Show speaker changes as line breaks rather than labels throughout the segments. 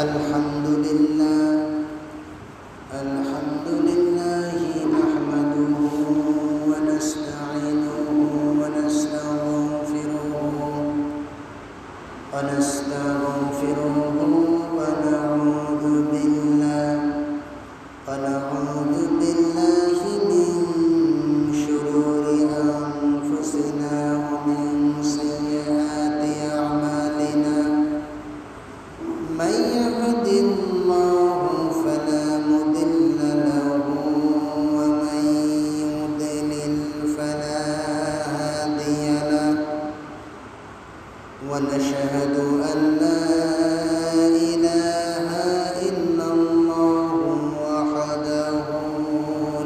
الحمد لله نحمده ونستعينه ونستغفره ونعوذ بالله من شرور أنفسنا ومن سيئات أعمالنا من يهد الله فلا مضل له ومن يضلل فلا هادي له ونشهد أن لا إله إلا الله وحده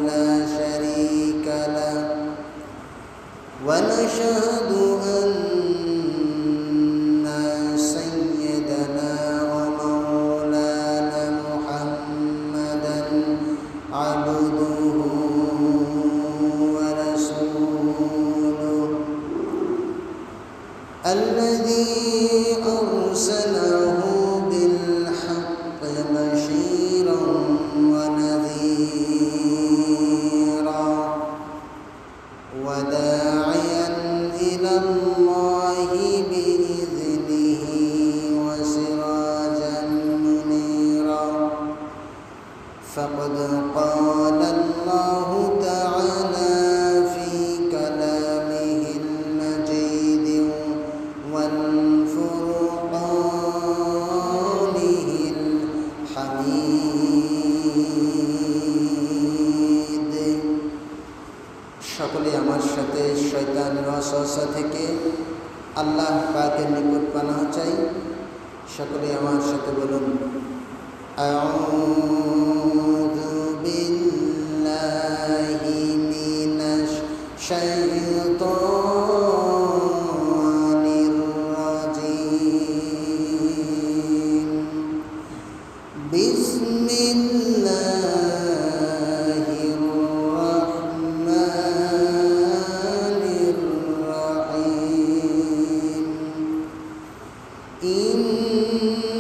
لا شريك له ونشهد أن سيدنا ومولانا محمدا عبده ورسوله الذي أرسله بالحق بشيرا ونذيرا وداعيا إلى الله بإذنه وسراجا منيرا فقد قال الله تعالى في كلامه المجيد والفرقانه الحميد সকলে আমার সাথে শয়তানের ওয়াসওয়াসা থেকে আল্লাহ পাকের নিকট পানাহ চাই। সকলে আমার সাথে বলুন, আউযু বিল্লাহি মিনাশ শাইতানির রাজীম। বিসমিল্লাহির রাহমানির রাহিম। ইন্নাল্লাহা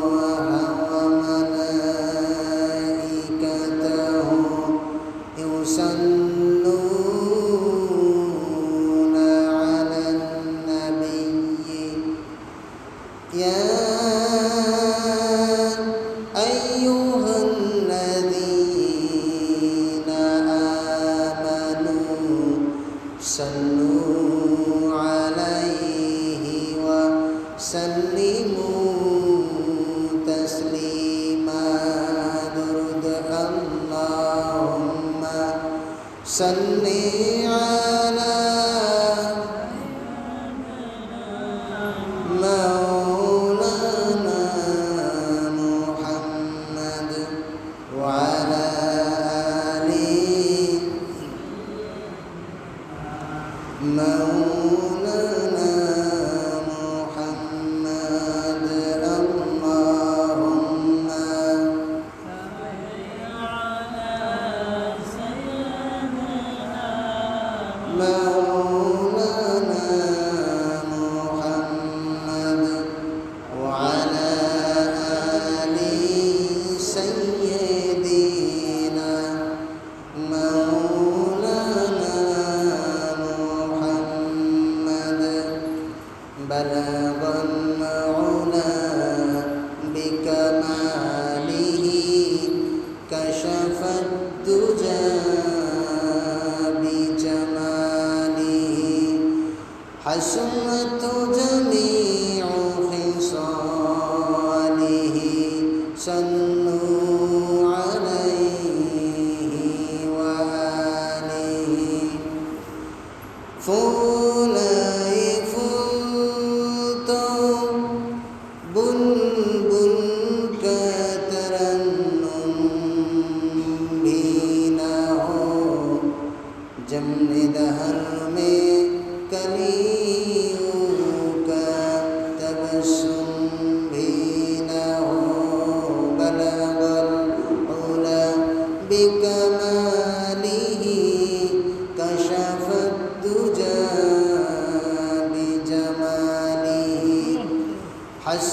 ওয়া মালাইকাতাহু ইউসাল্লুনা আলান নাবিয়্যি ইয়া আইয়ুহাল্লাযীনা আমানু সাল্লু আলাইহি ওয়া সাল্লিমু তাসলিমা। দুরূদ আল্লাহুম্মা সাল্লি আলা মাওলানা মুহাম্মদ ওয়া আলা আলি মাওলানা মুহাম্মদ। আল্লাহুম্মা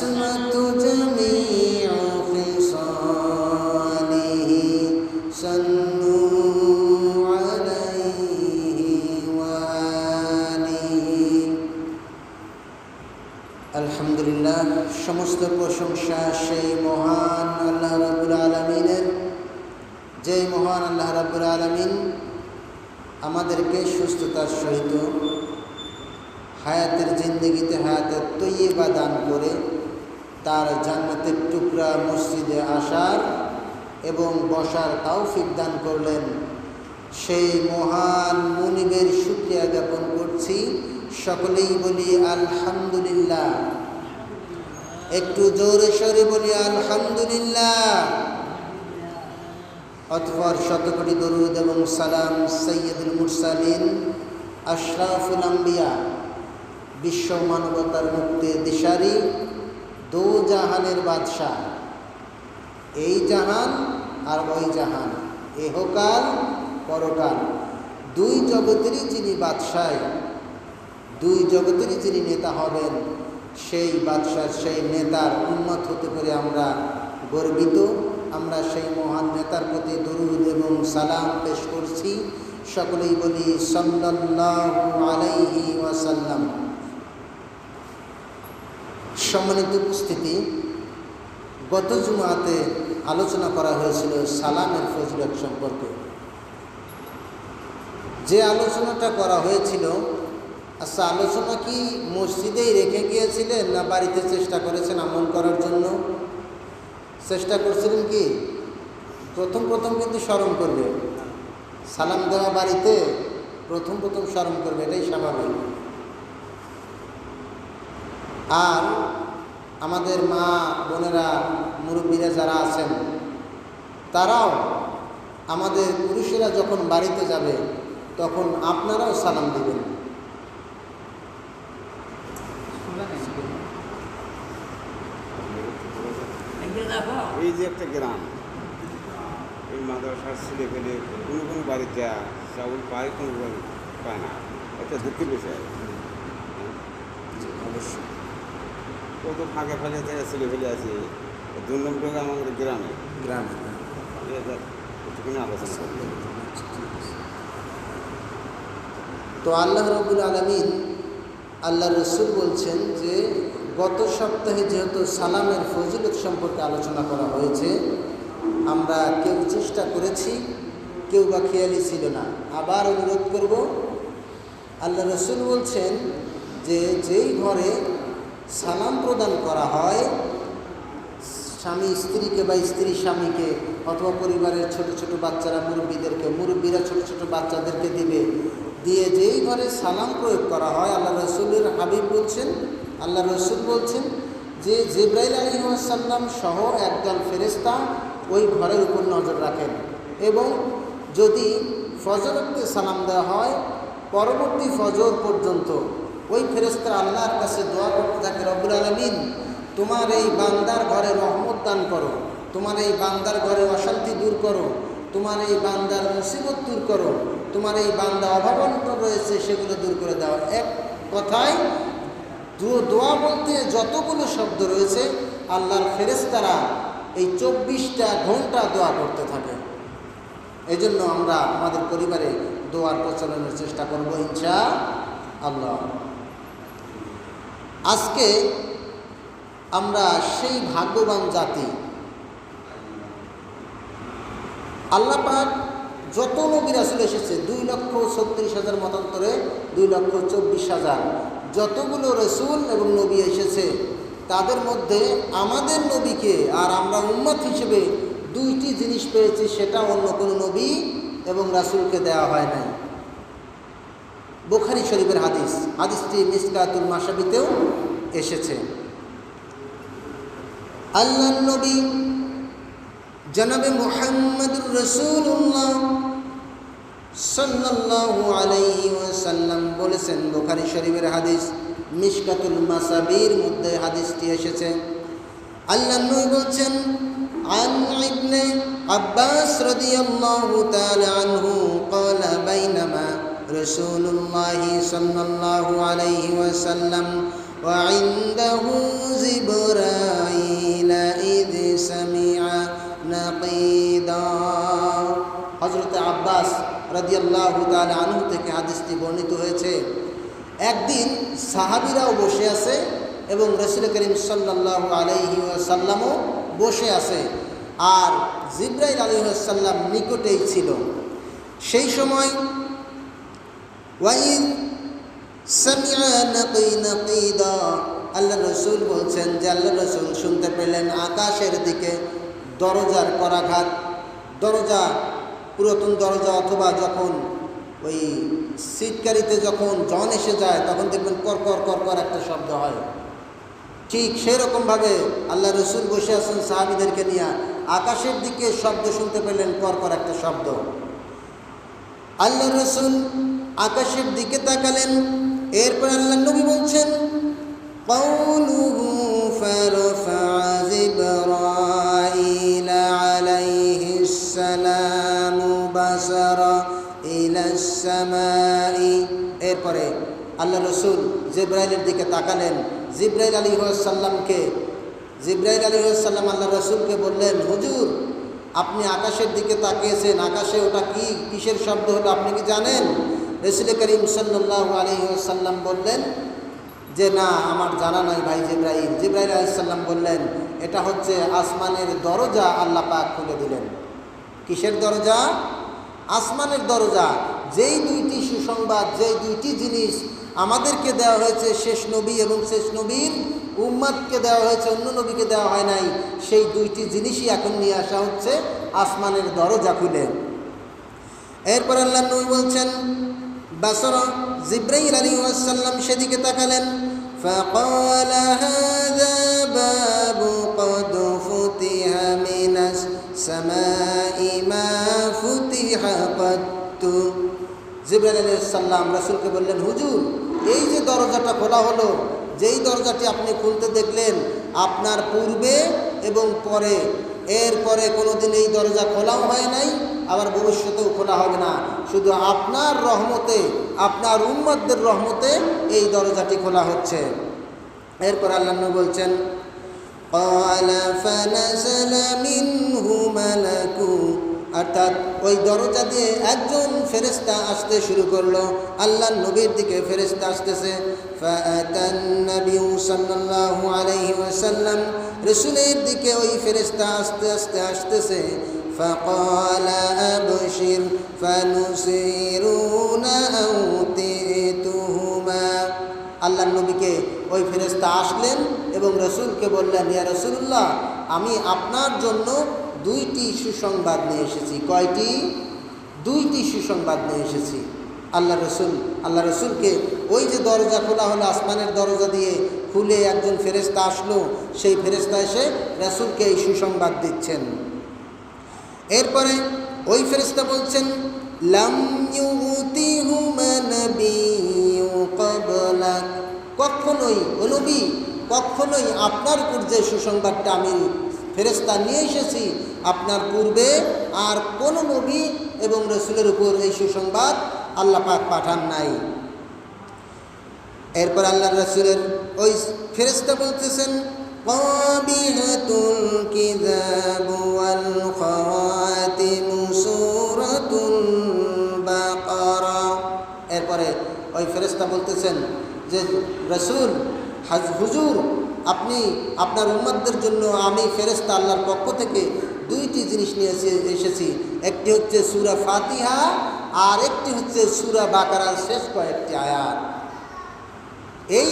عصمة جميع خصاله صلوا عليه وآله الحمد لله সমস্ত প্রশংসা সেই মহান আল্লাহ রাব্বুল আলামিনের, যেই মহান আল্লাহ রাব্বুল আলামিন আমাদেরকে সুস্থতার সহিত হায়াতের জিন্দগিতে হায়াতের তৈয়বা দান করে তার জান্নাতের টুকরা মসজিদে আসার এবং বসার তৌফিক দান করলেন। সেই মহান মুনিবের শুকরিয়া জ্ঞাপন করছি। সকলেই বলি আলহামদুলিল্লাহ। একটু জোরে সোরে বলি আলহামদুলিল্লাহ। অতঃপর শতকোটি দরুদ এবং সালাম সৈয়দুল মুরসালিন আশরাফুল আম্বিয়া, বিশ্ব মানবতার মুক্তির দিশারি, দো জাহানের বাদশাহ, এই জাহান আর ওই জাহান, এহকাল পরকাল, দুই জগতেরই যিনি বাদশাহ, দুই জগতেরই যিনি নেতা হবেন, সেই বাদশাহ সেই নেতার উম্মত হতে পেরে আমরা গর্বিত। আমরা সেই মহান নেতার প্রতি দরুদ এবং সালাম পেশ করছি। সকলেই বলি সাল্লাল্লাহু আলাইহি ওয়াসাল্লাম। সম্মানিত উপস্থিতি, গত জুমাতে আলোচনা করা হয়েছিল সালামের ফজিলত সম্পর্কে। যে আলোচনাটা করা হয়েছিল, আচ্ছা, আলোচনা কি মসজিদেই রেখে গিয়েছিলেন না বাড়িতে চেষ্টা করেছেন আমল করার জন্য? চেষ্টা করছিলেন কি? প্রথম কিন্তু স্মরণ করবে, সালাম দেওয়া বাড়িতে প্রথম স্মরণ করবে, এটাই স্বাভাবিক। আর আমাদের মা বোনেরা মুরব্বীরা যারা আছেন, তারাও আমাদের পুরুষেরা যখন বাড়িতে যাবে তখন আপনারাও সালাম দিবেন।
এই যে একটা গ্রাম, এই মাদ্রাসার ছেলে পেলে কোনো বাড়িতে চাউল পায়, কোনো পায় না, এটা দুঃখের বিষয়।
অবশ্যই
কত ফাঁকে থেকে ছেলে ফেলে আছে 2 নম্বর আমাদের গ্রামে একটুখানি আলোচনা করবে।
তো আল্লাহ রাব্বুল আলামিন, আল্লাহ রসুল বলছেন যে গত সপ্তাহে যেহেতু সালামের ফজিলত সম্পর্কে আলোচনা করা হয়েছে, আমরা কেউ চেষ্টা করেছি, কেউ বা খেয়ালই ছিল না। আবার অনুরোধ করব, আল্লাহ রসুল বলছেন যে যেই ঘরে সালাম প্রদান করা হয়, স্বামী স্ত্রীকে বা স্ত্রী স্বামীকে, অথবা পরিবারের ছোট ছোট বাচ্চারা মুরব্বীদেরকে, মুরব্বীরা ছোট ছোট বাচ্চাদেরকে দিবে, দিয়ে যেই ঘরে সালাম প্রয়োগ করা হয়, আল্লাহ রসুলের হাবিব বলছেন, আল্লাহ রসুল বলছেন যে জিবরাইল আলাইহিস সালাম সহ একদল ফেরেশতা ওই ঘরের উপর নজর রাখেন, এবং যদি ফজরকে সালাম দেওয়া হয়, পরবর্তী ফজর পর্যন্ত ওই ফেরেশতা আল্লাহর কাছে দোয়া করতে থাকে, রব্বুল আলামিন তোমার এই বান্দার ঘরে রহমত দান করো, তোমার এই বান্দার ঘরে অশান্তি দূর করো, তোমার এই বান্দার মুসিবত দূর করো, তোমার এই বান্দা অভাবন্ত রয়েছে সেগুলো দূর করে দাও। এক কথায় দোয়া বলতে যতগুলো শব্দ রয়েছে, আল্লাহর ফেরেশতারা এই 24টা ঘন্টা দোয়া করতে থাকে। এই জন্য আমরা আমাদের পরিবারে দোয়ার প্রচলনের চেষ্টা করব ইনশাআল্লাহ। আজকে আমরা সেই ভাগ্যবান জাতি, আল্লাহ পাক যত নবী রাসূল এসেছে 2,36,000 মতান্তরে 2,24,000 যতগুলো রসুল এবং নবী এসেছে, তাদের মধ্যে আমাদের নবীকে আর আমরা উম্মত হিসেবে 2টি জিনিস পেয়েছি, সেটা অন্য কোনো নবী এবং রাসূলকে দেওয়া হয় নাই। বুখারী শরীফের হাদিস, হাদিসটি মিসকাতুল মাশাবিতেও এসেছে। আল্লাহর নবী জনাবে মুহাম্মদুর রাসূলুল্লাহ সাল্লাল্লাহু আলাইহি ওয়াসাল্লাম বলেছেন, বুখারী শরীফের হাদিস, মিশকাতুল মাসাবির মধ্যে হাদিসটি এসেছে। আল্লাহর নবী বলছেন, আন ইবনে আব্বাস রাদিয়াল্লাহু তাআলা আনহু ক্বালা বাইনামা রাসূলুল্লাহ সাল্লাল্লাহু আলাইহি ওয়াসাল্লাম وعنده جبرائيل إذ سمع نقيضا। হযরত আব্বাস রাদিয়াল্লাহু তাআলা আনহু থেকে হাদিসটি বর্ণিত হয়েছে, একদিন সাহাবীরাও বসে আছে এবং রাসূল করিম সাল্লাল্লাহু আলাইহি ওয়াসাল্লামও বসে আছে, আর জিবরাইল আলাইহিস সালাম নিকটেই ছিল। সেই সময় ওয়াইদ সামিআ নাকিদা, আল্লাহ রসুল বলছেন যে আল্লাহ রসুল শুনতে পেলেন আকাশের দিকে দরজার করাঘাত। দরজা, পুরাতন দরজা অথবা যখন ওই সিটকারিতে যখন জন এসে যায় তখন দেখবেন কর কর কর কর একটা শব্দ হয়। ঠিক সেরকমভাবে আল্লাহ রসুল বসে আছেন সাহাবীদেরকে নিয়ে, আকাশের দিকে শব্দ শুনতে পেলেন, কর কর একটা শব্দ। আল্লাহ রসুল আকাশের দিকে তাকালেন, এরপর আল্লাহ নবী বলছেন قوله فرفع جبرائيل عليه السلام بصر إلى السماء। এরপরে আল্লাহ রসুল জিবরাইলের দিকে তাকালেন। জিবরাইল আলাইহিস সালাম আল্লাহ রসুলকে বললেন, হুজুর আপনি আকাশের দিকে তাকিয়েছেন, আকাশে ওটা কি, কিসের শব্দ হলো আপনি কি জানেন? রাসূল করিম সাল্লাল্লাহু আলাইহি ওয়াসাল্লাম বললেন যে না, আমার জানা নাই ভাই জিবরাইল। জিবরাইল আলাইহিস সালাম বললেন, এটা হচ্ছে আসমানের দরজা আল্লাহ পাক খুলে দিলেন। কিসের দরজা? আসমানের দরজা। যেই দুইটি সুসংবাদ, যেই দুইটি জিনিস আমাদেরকে দেওয়া হয়েছে, শেষ নবী এবং শেষ নবীর উম্মতকে দেওয়া হয়েছে, অন্য নবীকে দেওয়া হয় নাই, সেই দুইটি জিনিসই এখন নিয়ে আসা হচ্ছে আসমানের দরজা খুলে। এরপর আল্লাহ নবী বলছেন বাসরা, জিবরাইল আলাইহিস সালাম সেদিকে তাকালেন, فقال هذا باب قد فتح من السماء ما فتح قط। জিবরাইল আলাইহিস সালাম রাসূলকে বললেন, হুজুর এই যে দরজাটা খোলা হলো, যেই দরজাটি আপনি খুলতে দেখলেন, আপনার পূর্বে এবং পরে, এরপরে কোনোদিন এই দরজা খোলাও হয় নাই, আবার ভবিষ্যতেও খোলা হবে না। শুধু আপনার রহমতে, আপনার উম্মতদের রহমতে এই দরজাটি খোলা হচ্ছে। এরপর আল্লাহ নবী বলছেন قال فنزل منه ملك, অর্থাৎ ওই দরজা দিয়ে একজন ফেরেশতা আসতে শুরু করলো। আল্লাহ নবীর দিকে ফেরেশতা আসতেছে। ফাআতান নবী সাল্লাল্লাহু আলাইহি ওয়াসাল্লাম, রাসূলের দিকে ওই ফেরেশতা আস্তে আস্তে আসতেছে। ফাকালা আবশির ফানুসিরুনা আউতিতুহুমা, আল্লাহ নবীকে ওই ফেরেশতা আসলেন এবং রাসূলকে বললেন, ইয়া রাসূলুল্লাহ, আমি আপনার জন্য দুইটি সুসংবাদ নিয়ে এসেছি। কয়টি? দুইটি সুসংবাদ নিয়ে এসেছি। আল্লাহ রসুলকে ওই যে দরজা খোলা হলো, আসমানের দরজা দিয়ে খুলে একজন ফেরেশতা আসলো, সেই ফেরেশতা এসে রাসূলকে এই সুসংবাদ দিচ্ছেন। এরপরে ওই ফেরেশতা বলছেন লাম ইউতিহুমা নাবিয়্যু ক্বাবলাক, কখনোই ও নবী, কখনোই আপনার উপর যে সুসংবাদটা আমি ফেরেশতা নিয়ে এসেছি, আপনার পূর্বে আর কোনো নবী এবং রাসূলের উপর এই সুসংবাদ আল্লাহ পাক পাঠান নাই। এরপর আল্লাহ রাসূলের ওই ফেরেশতা বলতেছেন কাবিহাতুল কিযাব ওয়াল খাওয়াতিমু সূরাতুল বাকারা। এরপরে ওই ফেরেশতা বলতেছেন যে রাসূল, হুজুর আপনি আপনার উম্মতদের জন্য আমি ফেরেশতা আল্লাহর পক্ষ থেকে দুইটি জিনিস নিয়ে এসেছি। একটি হচ্ছে সূরা ফাতিহা আর একটি হচ্ছে সূরা বাকারার শেষ কয়েকটি আয়াত। এই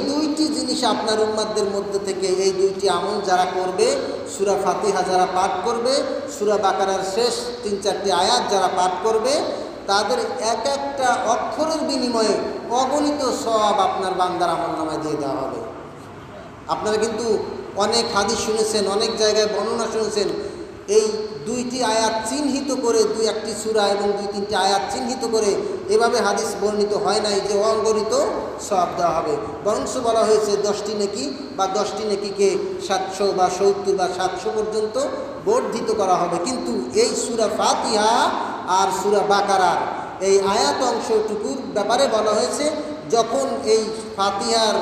দুইটি জিনিস আপনার উম্মতদের মধ্যে থেকে এই দুইটি আমল যারা করবে, সূরা ফাতিহা যারা পাঠ করবে, সূরা বাকারার শেষ 3-4টি আয়াত যারা পাঠ করবে, তাদের এক একটা অক্ষরের বিনিময়ে অগণিত সওয়াব আপনার বান্দার আমলনামায় দিয়ে দেওয়া হবে। আপনারা কিন্তু অনেক হাদিস শুনেছেন, অনেক জায়গায় বর্ণনা শুনেছেন, এই দুইটি আয়াত চিহ্নিত করে, 2-1টি সূরা এবং 2-3টি আয়াত চিহ্নিত করে এভাবে হাদিস বর্ণিত হয় নাই যে অগণিত সওয়াব দেওয়া হবে। বরঞ্চ বলা হয়েছে 10টি নেকি বা 10টি নেকিকে 700 বা 70 বা 700 পর্যন্ত বর্ধিত করা হবে। কিন্তু এই সূরা ফাতিহা আর সূরা বাকারার এই আয়াত অংশটুকুর ব্যাপারে বলা হয়েছে যখন এই ফাতিহার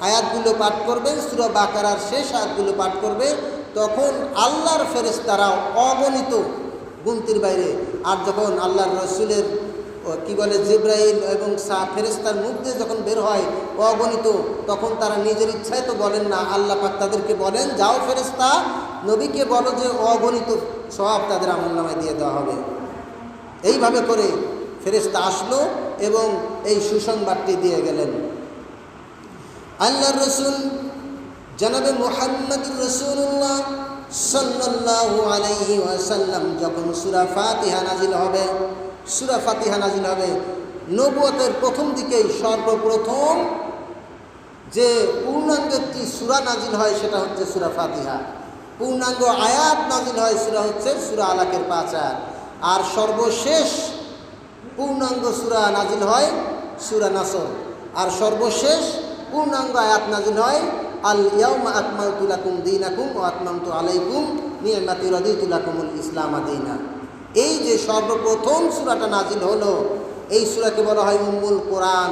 আয়াতগুলো পাঠ করবে, সূরা বাকারার শেষ আয়াতগুলো পাঠ করবে, তখন আল্লাহর ফেরেশতারা অগণিত, গুনতির বাইরে। আর যখন আল্লাহর রসুলের কি বলে জিব্রাইল এবং ফেরেশতার মুখ দিয়ে যখন বের হয় অগণিত, তখন তারা নিজের ইচ্ছায় তো বলেন না, আল্লাহ পাক তাদেরকে বলেন, যাও ফেরেশতা, নবীকে বলো যে অগণিত সওয়াব তাদের আমলনামায় দিয়ে দেওয়া হবে। এইভাবে করে ফেরেশতা আসলো এবং এই সুসংবাদটি দিয়ে গেলেন। আল্লাহর রসুল জনাবে মুহাম্মদুর রাসূলুল্লাহ সাল্লাল্লাহু আলাইহি ওয়াসাল্লাম যখন সূরা ফাতিহা নাজিল হবে, সূরা ফাতিহা নাজিল হবে, নবুয়তের প্রথম দিকেই সর্বপ্রথম যে পূর্ণাঙ্গ একটি সূরা নাজিল হয় সেটা হচ্ছে সূরা ফাতিহা। পূর্ণাঙ্গ আয়াত নাজিল হয় সূরা হচ্ছে সূরা আলাকের 5 আয়াত। আর সর্বশেষ পূর্ণাঙ্গ সূরা নাজিল হয় সূরা নাসর। আর সর্বশেষ পূর্ণাঙ্গ আয়াত নাজিল হয় আল ইয়াউমা আকমালতু লাকুম দীনাকুম ওয়া আতমামতু আলাইকুম নি'মাতি রাদিতু লাকুমুল ইসলাম দীনা। এই যে সর্বপ্রথম সূরাটা নাজিল হলো, এই সূরাকে বলা হয় উম্মুল কোরআন,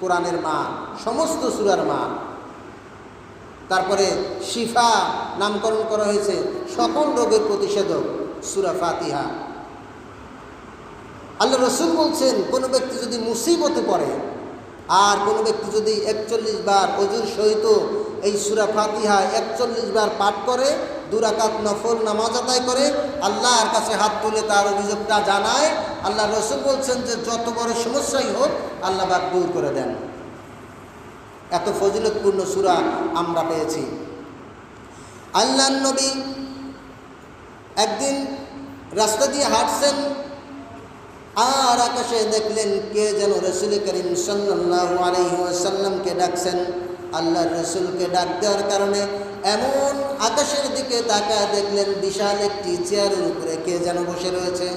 কোরআনের মা, সমস্ত সূরার মা। তারপরে শিফা নামকরণ করা হয়েছে, সকল রোগের প্রতিষেধক সূরা ফাতিহা। আল্লাহ রসুল বলছেন, কোনো ব্যক্তি যদি মুসিবতে পড়ে আর কোনো ব্যক্তি যদি 41 বার ওযুর সহিত এই সূরা ফাতিহা 41 বার পাঠ করে, 2 রাকাত নফল নামাজ আদায় করে, আল্লাহর কাছে হাত তুলে তার অভিযোগটা জানায়, আল্লাহ রসুল বলছেন যে যত বড় সমস্যাই হোক আল্লাহ পাক দূর করে দেন। এত ফজিলতপূর্ণ সূরা আমরা পেয়েছি। আল্লাহর নবী একদিন রাস্তা দিয়ে হাঁটছেন, আর আকাশে দেখলেন কে যেন রাসূল করিম সাল্লাল্লাহু আলাইহি ওয়াসাল্লামকে ডাকছেন। আল্লাহর রাসূলকে ডাক দেওয়ার কারণে এমন আকাশের দিকে তাকায় দেখলেন বিশাল একটি চেয়ারের উপরে কে যেন বসে রয়েছে।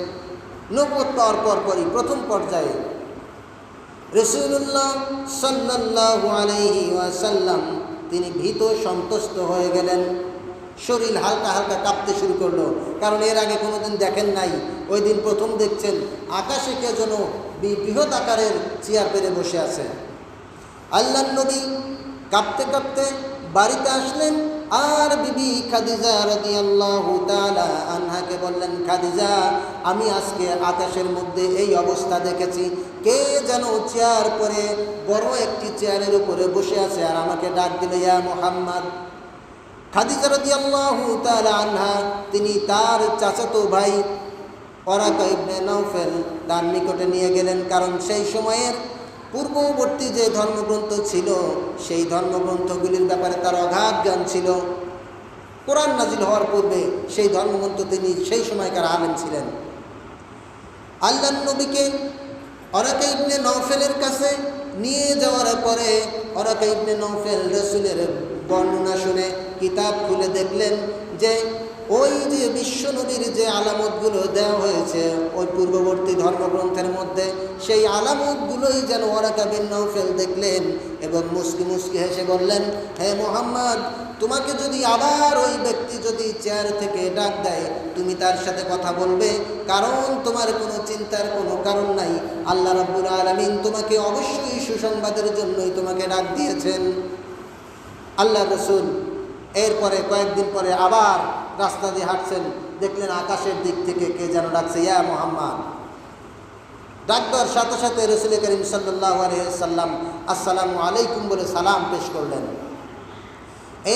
নবুয়ত পাওয়ার পরপরই প্রথম পর্যায়ে রাসূলুল্লাহ সাল্লাল্লাহু আলাইহি ওয়াসাল্লাম তিনি ভীত সন্ত্রস্ত হয়ে গেলেন। শরীর হালকা হালকা কাঁপতে শুরু করলো, কারণ এর আগে কোনোদিন দেখেন নাই। ওই দিন প্রথম দেখছেন আকাশে কে যেন বৃহৎ আকারের চেয়ার পেরে বসে আছে। আল্লাহর নবী কাঁপতে কাঁপতে বাড়িতে আসলেন, আর বিবি খাদিজা রাদিয়াল্লাহু তাআলা আনহাকে বললেন, খাদিজা, আমি আজকে আকাশের মধ্যে এই অবস্থা দেখেছি, কে যেন চেয়ার পরে বড় একটি চেয়ারের উপরে বসে আছে আর আমাকে ডাক দিল, ইয়া মুহাম্মদ। খাদিজা রাদিয়াল্লাহু তাআলা আনহা তিনি তার চাচাতো ভাই ওরাকা ইবনে নাওফেল তার নিকটে নিয়ে গেলেন, কারণ সেই সময়ের পূর্ববর্তী যে ধর্মগ্রন্থ ছিল সেই ধর্মগ্রন্থগুলির ব্যাপারে তার অগাধ জ্ঞান ছিল। কোরআন নাজিল হওয়ার পূর্বে সেই ধর্মগ্রন্থ তিনি সেই সময়কার আলেম ছিলেন। আল্লাহর নবীকে ওরাকা ইবনে নাওফেলের কাছে নিয়ে যাওয়ার পরে ওরাকা ইবনে নাওফেল রাসূলের বর্ণনা শুনে কিতাব খুলে দেখলেন যে ওই যে বিশ্বনবীর যে আলামতগুলো দেওয়া হয়েছে ওই পূর্ববর্তী ধর্মগ্রন্থের মধ্যে, সেই আলামতগুলোই যেন ওরাকা বিন নাওফেল দেখলেন এবং মুস্কি মুস্কি হেসে বললেন, হে মুহাম্মদ, তোমাকে যদি আবার ওই ব্যক্তি যদি চেয়ার থেকে ডাক দেয় তুমি তার সাথে কথা বলবে, কারণ তোমার কোনো চিন্তার কোনো কারণ নাই। আল্লাহ রাব্বুল আলামিন তোমাকে অবশ্যই সুসংবাদের জন্যই তোমাকে ডাক দিয়েছেন। আল্লাহ রসুল এরপরে কয়েকদিন পরে আবার রাস্তা দিয়ে হাঁটছেন, দেখলেন আকাশের দিক থেকে কে যেন ডাকছে, ইয়া মুহাম্মদ। ডাক দেওয়ার সাথে সাথে রাসূল করিম সাল্লাল্লাহু আলাইহি ওয়াসাল্লাম আসসালামু আলাইকুম বলে সালাম পেশ করলেন।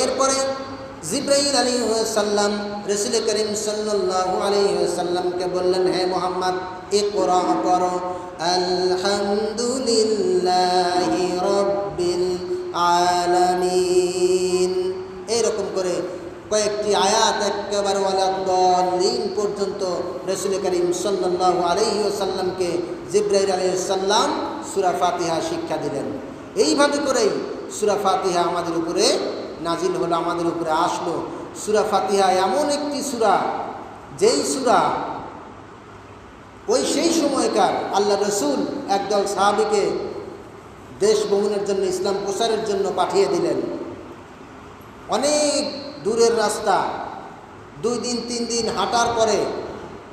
এরপরে জিবরাইল আলাইহিস সালাম রাসূল করিম সাল্লাল্লাহু আলাইহি ওয়াসাল্লামকে বললেন, হে মুহাম্মদ, ইকরা করো আলহামদুলিল্লাহি রাব্বিল আলামিন। এইরকম করে কয়েকটি আয়াত একেবারে ওয়ালাদ-দাল্লিন পর্যন্ত রাসূল করিম সাল্লাল্লাহু আলাইহি ওয়াসাল্লামকে জিবরাইল আলাইহিস সালাম সূরা ফাতিহা শিক্ষা দিলেন। এইভাবে করেই সূরা ফাতিহা আমাদের উপরে নাজিল হলো, আমাদের উপরে আসলো। সূরা ফাতিহা এমন একটি সূরা, যেই সূরা ওই সেই সময়কার আল্লাহ রসুল একদল সাহাবীকে দেশ ভ্রমণের জন্য, ইসলাম প্রচারের জন্য পাঠিয়ে দিলেন। অনেক দূরের রাস্তা, 2 দিন 3 দিন হাঁটার পরে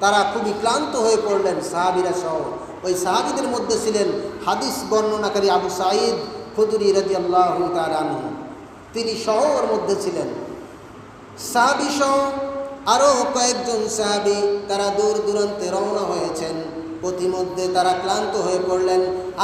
তারা খুবই ক্লান্ত হয়ে পড়লেন সাহাবীরা সহ। ওই সাহাবীদের মধ্যে ছিলেন হাদিস বর্ণনাকারী আবু সাঈদ খুদরি রাদিয়াল্লাহু তাআলা আনহু, তিনি সহ ওর মধ্যে ছিলেন। সাহাবী সহ আরও কয়েকজন সাহাবী তারা দূর দূরান্তে রওনা হয়েছেন। পথিমধ্যে তারা ক্লান্ত হয়ে পড়লেন।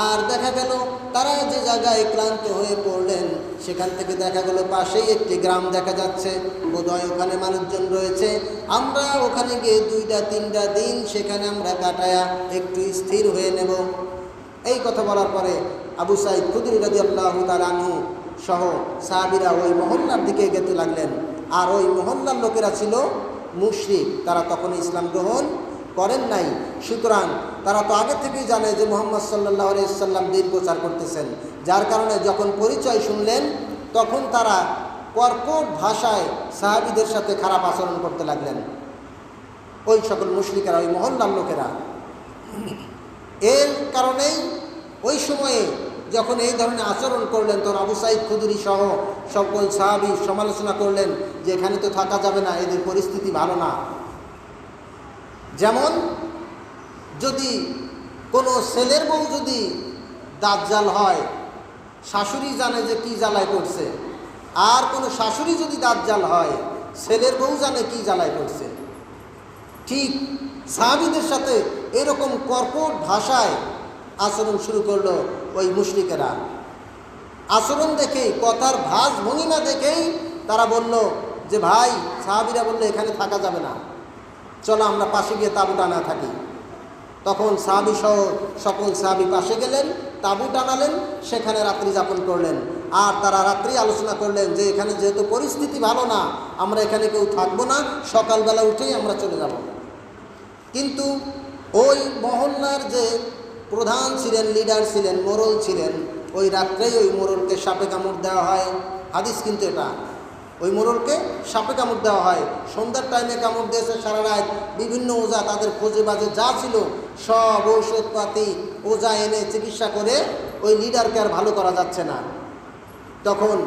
আর দেখা গেল তারা যে জায়গায় ক্লান্ত হয়ে পড়লেন সেখান থেকে দেখা গেল পাশেই একটি গ্রাম দেখা যাচ্ছে, বোধহয় ওখানে মানুষজন রয়েছে, আমরা ওখানে গিয়ে 2-3টা দিন সেখানে আমরা কাটায়া একটু স্থির হয়ে নেব। এই কথা বলার পরে আবু সাঈদ খুদরি রাদিয়াল্লাহু তাআলা আনহু সহ সাহাবীরা ওই মহল্লার দিকে যেতে লাগলেন। আর ওই মহল্লার লোকেরা ছিল মুশরিক, তারা তখন ইসলাম গ্রহণ করেন নাই। সুতরাং তারা তো আগে থেকেই জানে যে মুহাম্মদ সাল্লাল্লাহু আলাইহি ওয়াসাল্লাম দ্বীন প্রচার করতেছেন, যার কারণে যখন পরিচয় শুনলেন তখন তারা কর্কট ভাষায় সাহাবীদের সাথে খারাপ আচরণ করতে লাগলেন, ওই সকল মুশরিকেরা, ওই মহল্লার লোকেরা। এর কারণেই ওই সময়ে যখন এই ধরনের আচরণ করলেন তখন আবু সাঈদ খুদরি সহ সকল সাহাবী সমালোচনা করলেন যে এখানে তো থাকা যাবে না, এদের পরিস্থিতি ভালো না। যেমন যদি কোনো ছেলের বউ যদি দাজ্জাল হয়, শাশুড়ি জানে যে কি জ্বালায় করছে, আর কোনো শাশুড়ি যদি দাজ্জাল হয়, ছেলের বউ জানে কি জ্বালায় করছে। ঠিক সাহাবীদের সাথে এরকম কর্কট ভাষায় আচরণ শুরু করলো ওই মুশরিকেরা। আচরণ দেখেই, কথার ভাস ভঙ্গিমা দেখেই তারা বলল যে ভাই, সাহাবীরা বলল এখানে থাকা যাবে না, চলো আমরা পাশে গিয়ে তাঁবু টানা থাকি। তখন সাহাবী সহ সকল সাহাবী পাশে গেলেন, তাঁবু টানালেন, সেখানে রাত্রি যাপন করলেন। আর তারা রাত্রি আলোচনা করলেন যে এখানে যেহেতু পরিস্থিতি ভালো না, আমরা এখানে কেউ থাকবো না, সকালবেলা উঠেই আমরা চলে যাব। কিন্তু ওই মহল্লার যে প্রধান ছিলেন, লিডার ছিলেন, মোড়ল ছিলেন, ওই রাত্রেই ওই মোড়লকে সাপে কামড় দেওয়া হয়। হাদিস কিন্তু এটা, ওই মোড়লকে সাপে কামড় দেওয়া হয়। সন্ধ্যার টাইমে কামড় দিয়েছে, সারা রাত বিভিন্ন ওজা তাদের খোঁজে বাজে যা ছিল সব ঔষধপাতি ওজা এনে চিকিৎসা করে ওই লিডারকে আর ভালো করা যাচ্ছে না। তখন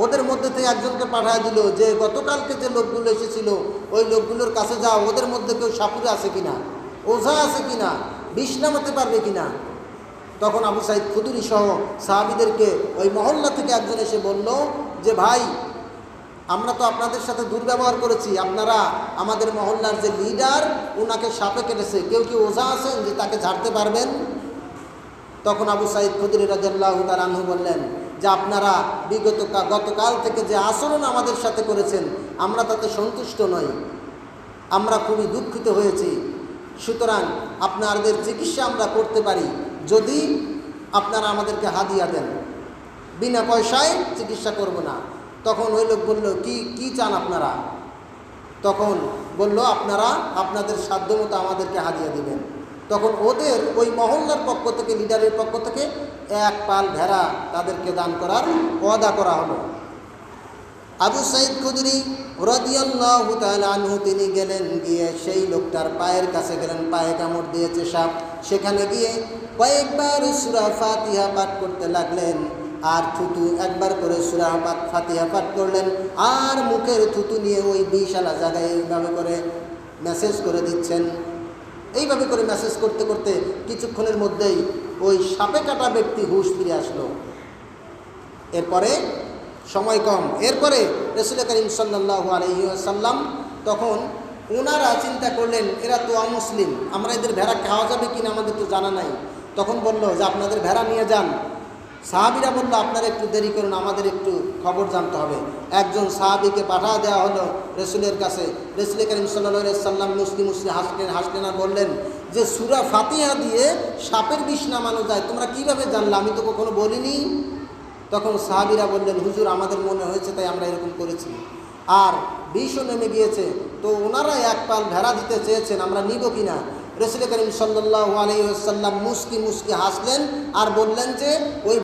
ওদের মধ্যে থেকে একজনকে পাঠিয়ে দিল যে গতকালকে যে লোকগুলো এসেছিল ওই লোকগুলোর কাছে যাও, ওদের মধ্যে কেউ সাপুরে আছে কিনা, ওঝা আছে কিনা, বিষ নামাতে পারবে কিনা। তখন আবু সাঈদ খুদরি সহ সাহাবীদেরকে ওই মহল্লা থেকে একজন এসে বলল যে ভাই, আমরা তো আপনাদের সাথে দুর্ব্যবহার করেছি, আপনারা আমাদের মহল্লার যে লিডার ওনাকে সাপে কেটেছে, কেউ কি ওঝা আছেন যে তাকে ঝাড়তে পারবেন? তখন আবু সাঈদ খুদরি রাদিয়াল্লাহু তাআলা আনহু বললেন যে আপনারা গতকাল থেকে যে আচরণ আমাদের সাথে করেছেন আমরা তাতে সন্তুষ্ট নই, আমরা খুবই দুঃখিত হয়েছি। সুতরাং আপনাদের চিকিৎসা আমরা করতে পারি যদি আপনারা আমাদেরকে হাদিয়া দেন, বিনা পয়সায় চিকিৎসা করব না। তখন ওই লোক বলল কি চান আপনারা? তখন বলল আপনারা আপনাদের সাধ্যমতো আমাদেরকে হাদিয়া দিবেন। তখন ওদের ওই মহল্লার পক্ষ থেকে, লিডারের পক্ষ থেকে 1 পাল ভেড়া তাদেরকে দান করার ওয়াদা করা হলো। আবু সাঈদ খুদরি রাদিয়াল্লাহু তাআলা আনহু তিনি গেলেন, গিয়ে সেই লোকটার পায়ের কাছে গেলেন, পায়ে কামড় দিয়েছে সাপ, সেখানে গিয়ে কয়েকবার সূরা ফাতিহা পাঠ করতে লাগলেন। আর থুতু একবার করে সূরা ফাতিহা পাঠ করলেন, আর মুখের থুতু নিয়ে ওই বিষালা জায়গায় এইভাবে করে মেসেজ করে দিচ্ছেন। এইভাবে করে মেসেজ করতে করতে কিছুক্ষণের মধ্যেই ওই সাপে কাটা ব্যক্তি হুঁশ ফিরে আসলো। এরপরে সময় কম, এরপরে রাসূল করিম সাল্লাল্লাহু আলাইহি ওয়াসাল্লাম তখন ওনারা চিন্তা করলেন এরা তো অমুসলিম, আমরা এদের ভেড়া খাওয়া যাবে কিনা আমাদের তো জানা নাই। তখন বলল যে আপনাদের ভেড়া নিয়ে যান। সাহাবীরা বলল আপনারা একটু দেরি করুন, আমাদের একটু খবর জানতে হবে। একজন সাহাবীকে পাঠিয়ে দেওয়া হলো রাসূলের কাছে। রাসূল করিম সাল্লাল্লাহু আলাইহি ওয়াসাল্লাম মুসলিম হাসলেন আর বললেন যে সূরা ফাতিহা দিয়ে সাপের বিষ নামানো যায়, তোমরা কিভাবে জানলে? আমি তো কখনো বলিনি। তখন সাহাবীরা বললেন হুজুর আমাদের মনে হয়েছে তাই আমরা এরকম করেছি, আর বিষও নেমে গিয়েছে, তো ওনারা 1 পাল ভেড়া দিতে চেয়েছেন, আমরা নিব কিনা? রাসূল করিম সাল্লাল্লাহু আলাইহি ওয়াসাল্লাম মুস্কি হাসলেন আর বললেন যে ওই